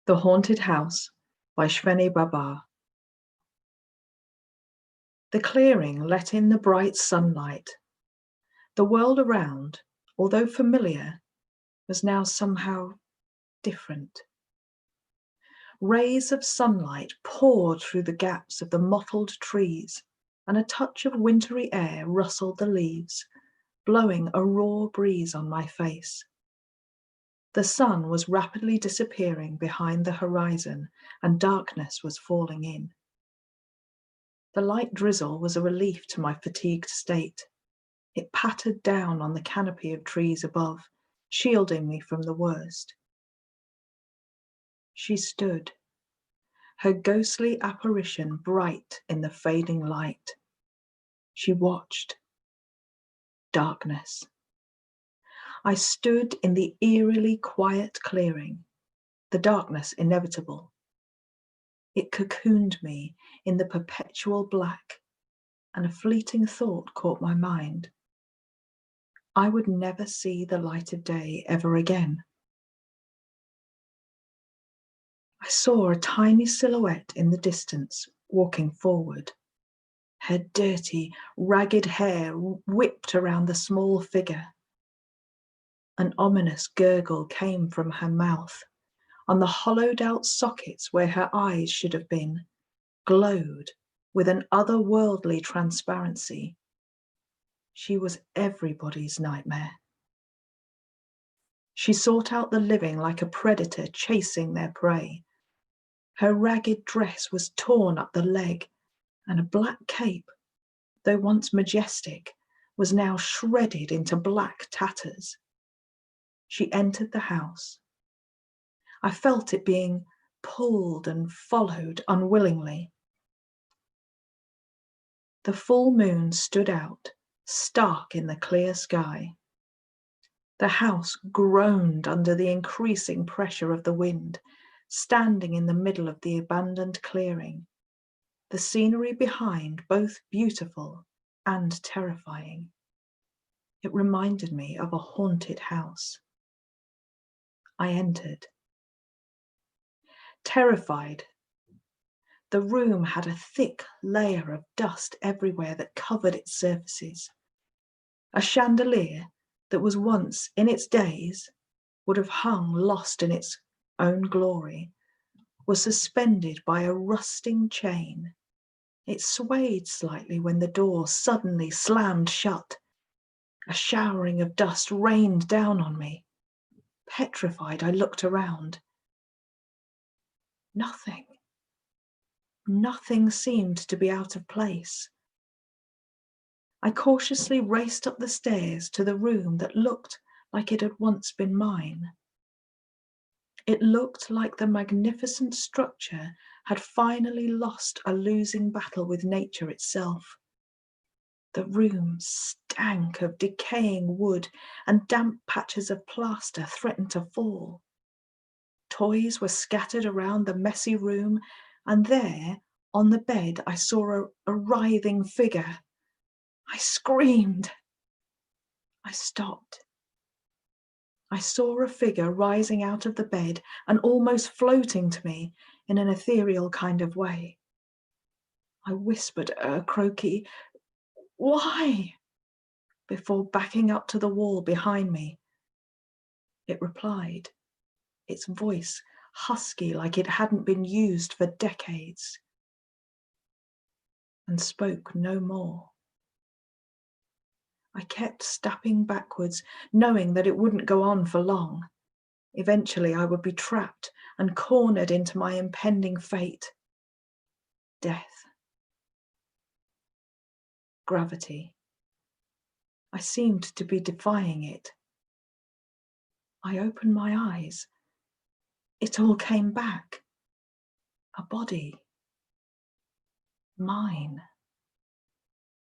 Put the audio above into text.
The Haunted House by Shveni Babbar. The clearing let in the bright sunlight. The world around, although familiar, was now somehow different. Rays of sunlight poured through the gaps of the mottled trees, and a touch of wintry air rustled the leaves, blowing a raw breeze on my face. The sun was rapidly disappearing behind the horizon, and darkness was falling in. The light drizzle was a relief to my fatigued state. It pattered down on the canopy of trees above, shielding me from the worst. She stood, her ghostly apparition bright in the fading light. She watched. Darkness. I stood in the eerily quiet clearing, the darkness inevitable. It cocooned me in the perpetual black, and a fleeting thought caught my mind. I would never see the light of day ever again. I saw a tiny silhouette in the distance, walking forward. Her dirty, ragged hair whipped around the small figure. An ominous gurgle came from her mouth. On the hollowed-out sockets where her eyes should have been, glowed with an otherworldly transparency. She was everybody's nightmare. She sought out the living like a predator chasing their prey. Her ragged dress was torn up the leg, and a black cape, though once majestic, was now shredded into black tatters. She entered the house. I felt it being pulled and followed unwillingly. The full moon stood out, stark in the clear sky. The house groaned under the increasing pressure of the wind, standing in the middle of the abandoned clearing, the scenery behind both beautiful and terrifying. It reminded me of a haunted house. I entered. Terrified, the room had a thick layer of dust everywhere that covered its surfaces. A chandelier that was once, in its days, would have hung lost in its own glory, was suspended by a rusting chain. It swayed slightly when the door suddenly slammed shut. A showering of dust rained down on me. Petrified, I looked around. Nothing. Nothing seemed to be out of place. I cautiously raced up the stairs to the room that looked like it had once been mine. It looked like the magnificent structure had finally lost a losing battle with nature itself. The room stank of decaying wood, and damp patches of plaster threatened to fall. Toys were scattered around the messy room, and there, on the bed, I saw a writhing figure. I screamed. I stopped. I saw a figure rising out of the bed and almost floating to me in an ethereal kind of way. I whispered a croaky, "Why?" before backing up to the wall behind me. It replied, its voice husky like it hadn't been used for decades, and spoke no more. I kept stepping backwards, knowing that it wouldn't go on for long. Eventually I would be trapped and cornered into my impending fate. Death. Gravity. I seemed to be defying it. I opened my eyes. It all came back. A body. Mine.